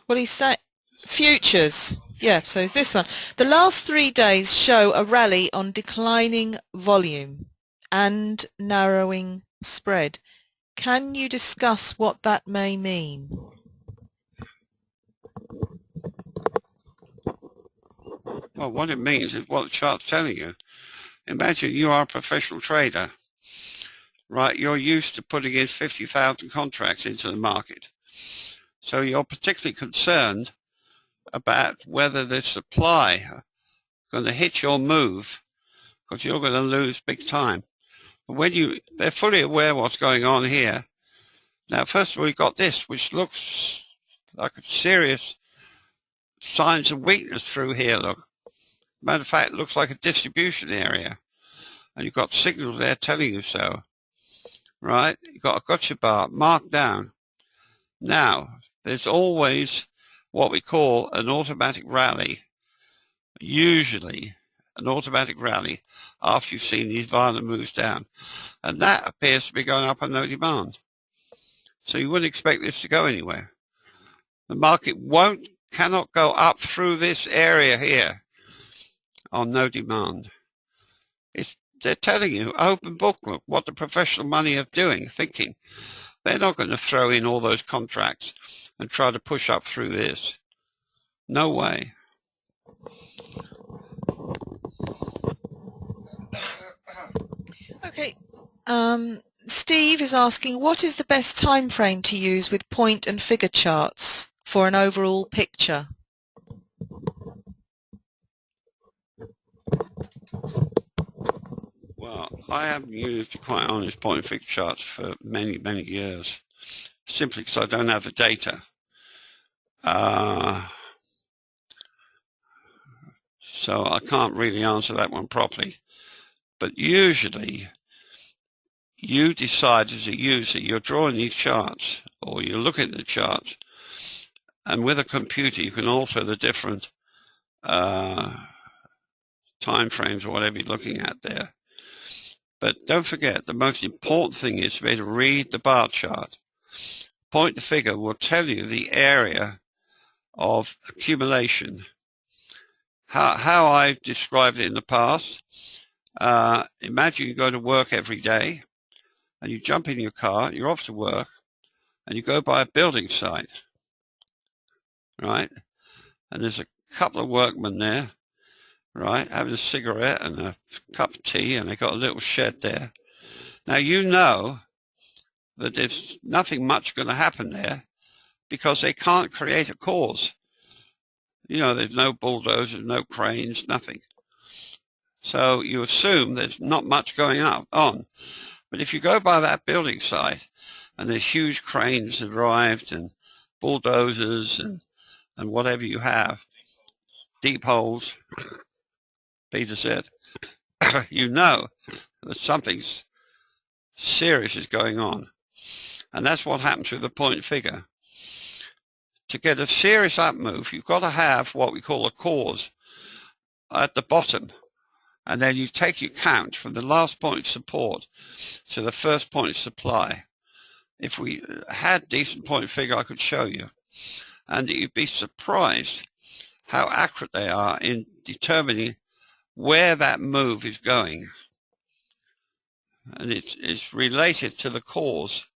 Well, he's saying futures. Yeah, so it's this one. The last 3 days show a rally on declining volume and narrowing spread. Can you discuss what that may mean? Well, what it means is what the chart's telling you. Imagine you are a professional trader, right? You're used to putting in 50,000 contracts into the market. So you're particularly concerned about whether the supply is going to hit your move, because you're going to lose big time. But when they're fully aware of what's going on here. Now, first of all, we've got this, which looks like a serious signs of weakness through here, look. Matter of fact, it looks like a distribution area. And you've got signals there telling you so. Right? You've got a gotcha bar marked down. Now, there's always what we call an automatic rally. Usually, an automatic rally after you've seen these violent moves down. And that appears to be going up on no demand. So you wouldn't expect this to go anywhere. The market cannot go up through this area here on no demand. They're telling you, open book, look, what the professional money are doing, thinking. They're not going to throw in all those contracts and try to push up through this. No way. Okay. Steve is asking, what is the best time frame to use with point and figure charts for an overall picture? Well, I haven't used, to be quite honest, point and figure charts for many, many years, simply because I don't have the data. So I can't really answer that one properly. But usually, you decide as a user, you're drawing these charts, or you're looking at the charts, and with a computer you can alter the different time frames or whatever you're looking at there. But don't forget, the most important thing is to be able to read the bar chart. Point to figure will tell you the area of accumulation. How I've described it in the past, imagine you go to work every day and you jump in your car, you're off to work, and you go by a building site, right? And there's a couple of workmen there, right, having a cigarette and a cup of tea, and they got a little shed there. Now you know that there's nothing much going to happen there because they can't create a cause. You know, there's no bulldozers, no cranes, nothing. So you assume there's not much going on. But if you go by that building site and there's huge cranes arrived and bulldozers and whatever you have, deep holes, Peter said, you know that something serious is going on. And that's what happens with the point figure. To get a serious up move, you've got to have what we call a cause at the bottom. And then you take your count from the last point of support to the first point of supply. If we had decent point figure, I could show you. And you'd be surprised how accurate they are in determining where that move is going. And it's related to the cause.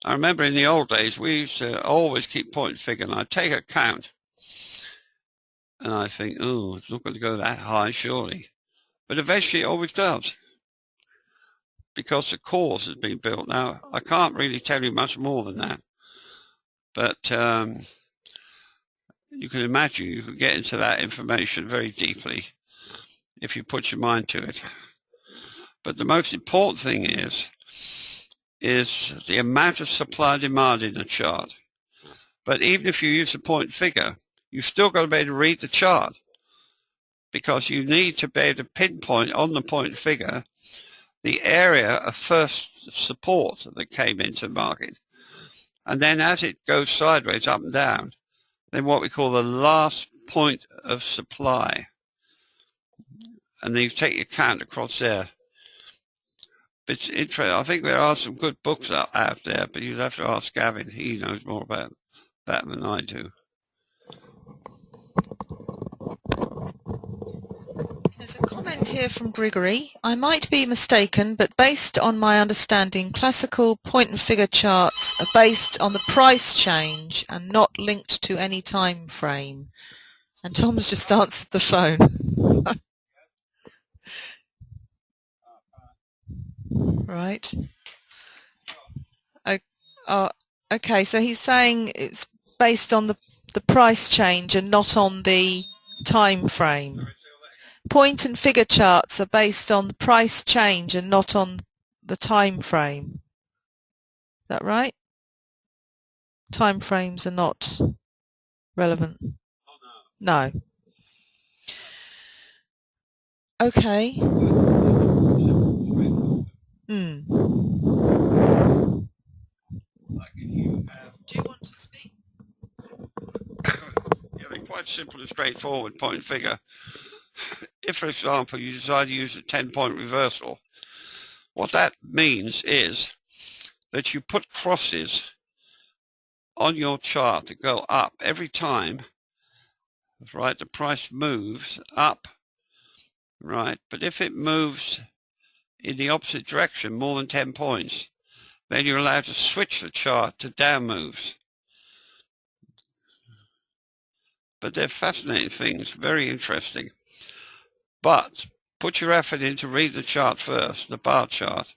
I remember in the old days, we used to always keep point figure, and I'd take a count. And I think, oh, it's not going to go that high, surely. But eventually it always does, because the cause has been built. Now, I can't really tell you much more than that, but you can imagine you could get into that information very deeply if you put your mind to it. But the most important thing is the amount of supply and demand in the chart. But even if you use a point figure, you've still got to be able to read the chart, because you need to be able to pinpoint on the point figure the area of first support that came into the market. And then as it goes sideways, up and down, then what we call the last point of supply. And then you take your count across there. But it's interesting. I think there are some good books out there, but you'd have to ask Gavin. He knows more about that than I do. There's a comment here from Grigory. I might be mistaken, but based on my understanding, classical point and figure charts are based on the price change and not linked to any time frame. And Tom's just answered the phone. Right. Okay, so he's saying it's based on the price change and not on the time frame. Point and figure charts are based on the price change and not on the time frame. Is that right? Time frames are not relevant. Oh, no. No. Okay. Do you want to speak? Yeah, they're quite simple and straightforward point figure. If, for example, you decide to use a 10-point reversal, what that means is that you put crosses on your chart to go up every time, right? The price moves up, right? But if it moves in the opposite direction more than 10 points, then you're allowed to switch the chart to down moves. But they're fascinating things, very interesting. But put your effort in to read the chart first, the bar chart.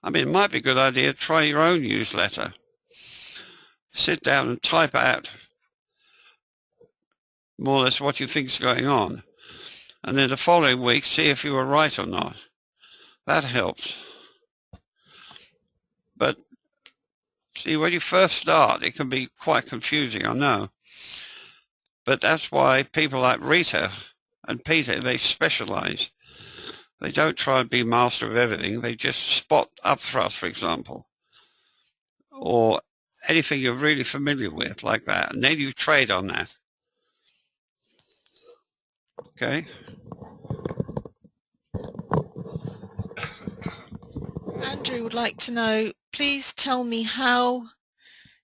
I mean, it might be a good idea to try your own newsletter. Sit down and type out more or less what you think is going on. And then the following week, see if you were right or not. That helps. But see, when you first start, it can be quite confusing, I know. But that's why people like Rita and Peter, they specialize. They don't try and be master of everything. They just spot upthrust, for example, or anything you're really familiar with like that. And then you trade on that. Okay? Andrew would like to know, please tell me how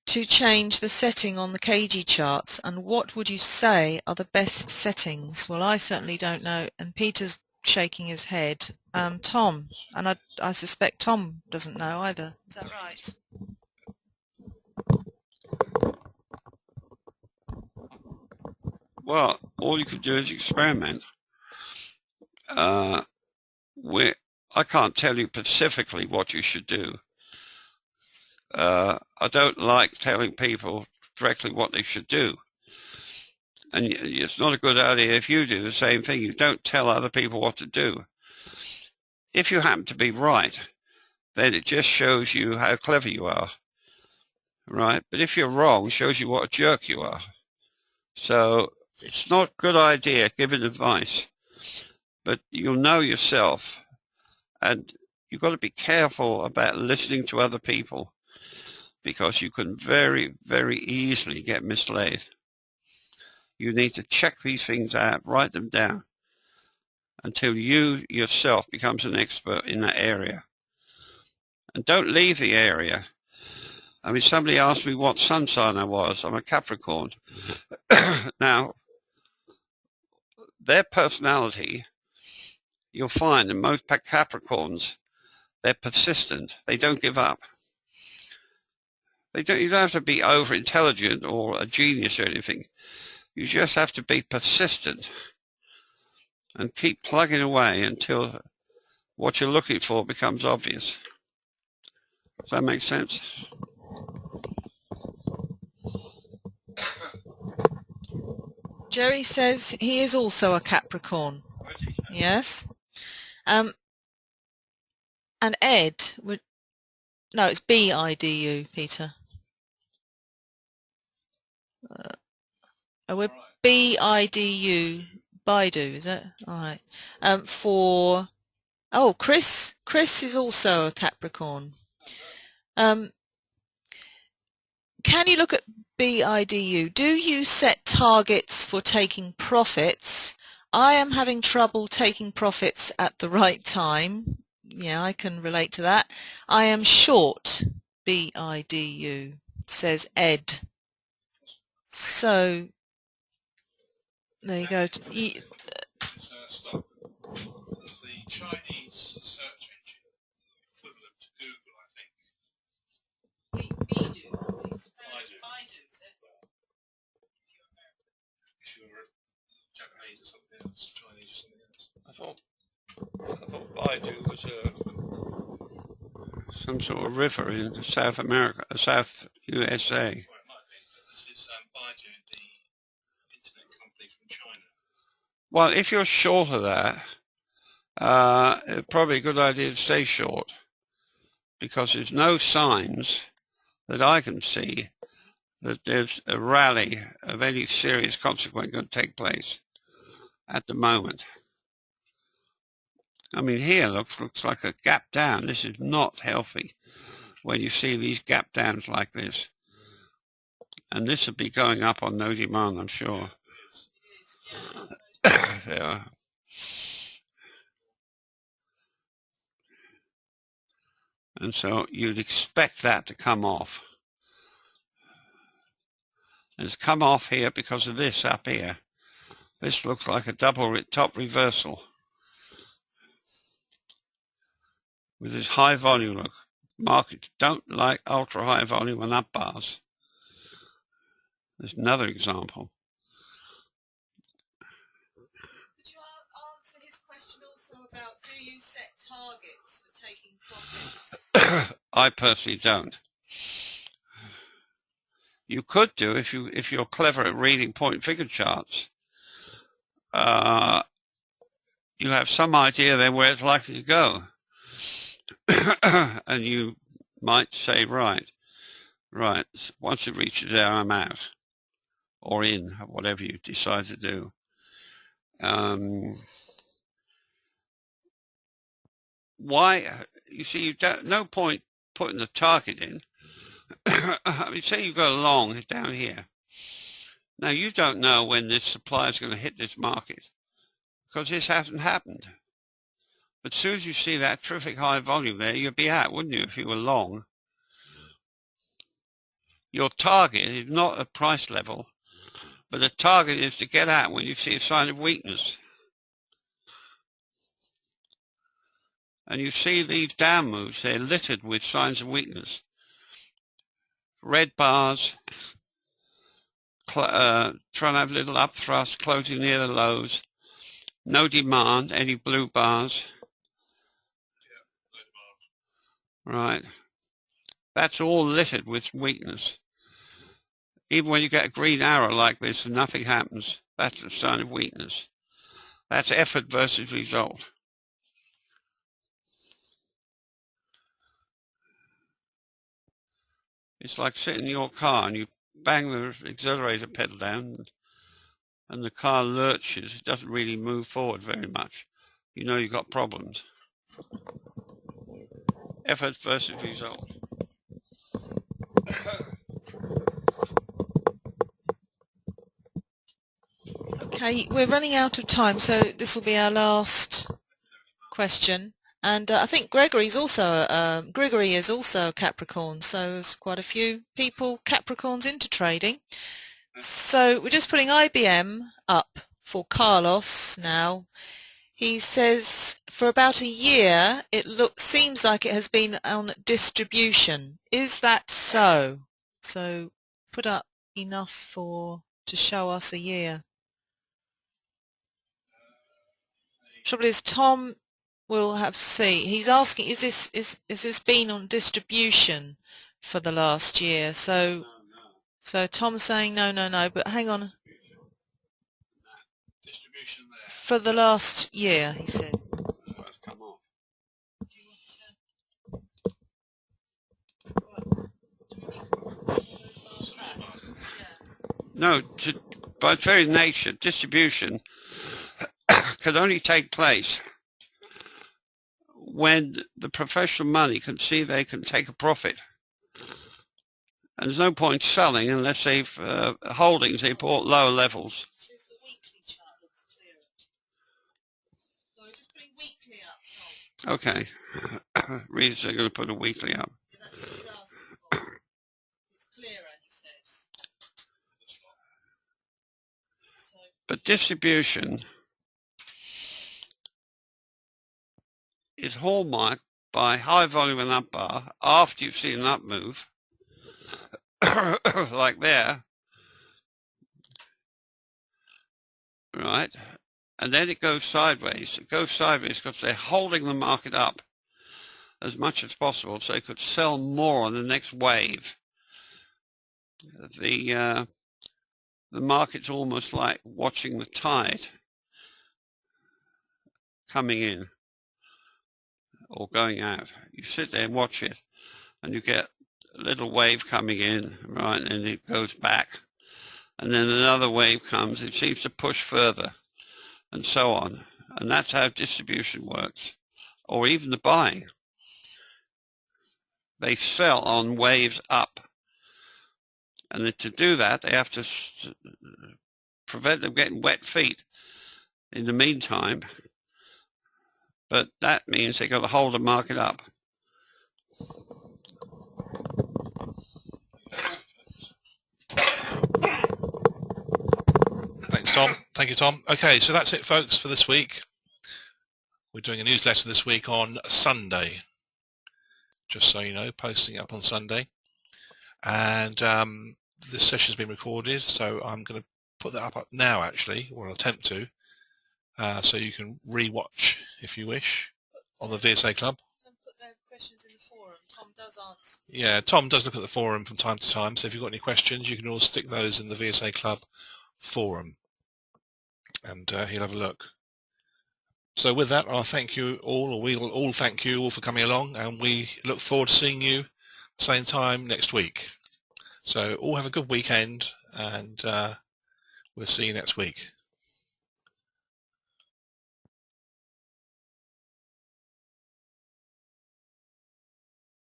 to change the setting on the KG charts, and what would you say are the best settings? Well, I certainly don't know, and Peter's shaking his head. Tom, and I suspect Tom doesn't know either. Is that right? Well, all you could do is experiment. I can't tell you specifically what you should do. I don't like telling people directly what they should do. And it's not a good idea if you do the same thing. You don't tell other people what to do. If you happen to be right, then it just shows you how clever you are, right? But if you're wrong, it shows you what a jerk you are. So it's not a good idea giving advice, but you'll know yourself. And you've got to be careful about listening to other people, because you can very, very easily get misled. You need to check these things out, write them down, until you yourself becomes an expert in that area. And don't leave the area. I mean, somebody asked me what sun sign I was. I'm a Capricorn. Now, their personality, you'll find in most Capricorns, they're persistent. They don't give up. You don't have to be over-intelligent or a genius or anything. You just have to be persistent and keep plugging away until what you're looking for becomes obvious. Does that make sense? Jerry says he is also a Capricorn. Yes. And Ed would... No, it's BIDU, Peter. We're BIDU, Baidu, is it? All right. Chris is also a Capricorn. Can you look at BIDU? Do you set targets for taking profits? I am having trouble taking profits at the right time. Yeah, I can relate to that. I am short, BIDU, says Ed. So, there you go. It's stock. It's the Chinese search engine equivalent to Google, I think. Baidu, Baidu. is it? If you were Japanese or something else, Chinese or something else. I thought Baidu was some sort of river in South America, South USA. Well, it might be. This is Baidu, the internet company from China. Well, if you're short of that, it's probably a good idea to stay short, because there's no signs that I can see that there's a rally of any serious consequence going to take place at the moment. I mean, here looks like a gap down. This is not healthy when you see these gap downs like this. And this would be going up on no demand, I'm sure. Yeah. And so you'd expect that to come off. And it's come off here because of this up here. This looks like a double top reversal with this high volume look. Markets don't like ultra high volume and up bars. There's another example. Could you answer his question also about, do you set targets for taking profits? I personally don't. You could do if you're clever at reading point figure charts. You have some idea then where it's likely to go. And you might say, right, once it reaches there, I'm out, or in, whatever you decide to do. Why? You see, no point putting the target in. I mean, say you go long down here. Now, you don't know when this supply is going to hit this market because this hasn't happened. But as soon as you see that terrific high volume there, you'd be out, wouldn't you, if you were long? Your target is not a price level, but the target is to get out when you see a sign of weakness. And you see these down moves, they're littered with signs of weakness. Red bars, trying to have a little up thrust, closing near the lows. No demand, any blue bars. Right. That's all littered with weakness. Even when you get a green arrow like this and nothing happens, that's a sign of weakness. That's effort versus result. It's like sitting in your car and you bang the accelerator pedal down and the car lurches. It doesn't really move forward very much. You know you've got problems. Effort versus result. Okay, we're running out of time, so this will be our last question. And I think Gregory is also a Capricorn, so there's quite a few people Capricorns into trading. So we're just putting IBM up for Carlos now. He says for about a year it seems like it has been on distribution. Is that so? So put up enough to show us a year. Trouble is, Tom will have see. He's asking, is this been on distribution for the last year? So Tom's saying no, but hang on. Distribution there. For the last year, he said. No, by its very nature, distribution can only take place when the professional money can see they can take a profit. And there's no point selling unless they've holdings they bought lower levels. The weekly chart looks clearer. So we're just putting weekly up, Tom. Okay. Readers are going to put a weekly up. That's what he's asking for. It's clearer, he says. But distribution is hallmarked by high volume and up bar after you've seen an up move, like there, right? And then it goes sideways. It goes sideways because they're holding the market up as much as possible so they could sell more on the next wave. The market's almost like watching the tide coming in or going out. You sit there and watch it and you get little wave coming in, right, and it goes back. And then another wave comes, it seems to push further, and so on. And that's how distribution works, or even the buying. They sell on waves up. And then to do that, they have to prevent them getting wet feet in the meantime. But that means they've got to hold the market up. Thanks, Tom. Thank you, Tom. Okay, so that's it, folks, for this week. We're doing a newsletter this week on Sunday, just so you know, posting up on Sunday. And this session's been recorded, so I'm going to put that up now, actually, or I'll attempt to, so you can re-watch, if you wish, on the VSA Club. Put their questions in the forum. Tom does answer. Yeah, Tom does look at the forum from time to time, so if you've got any questions, you can always stick those in the VSA Club forum, and he'll have a look. So with that, I'll thank you all, or we'll all thank you all for coming along, and we look forward to seeing you same time next week. So all have a good weekend, and we'll see you next week.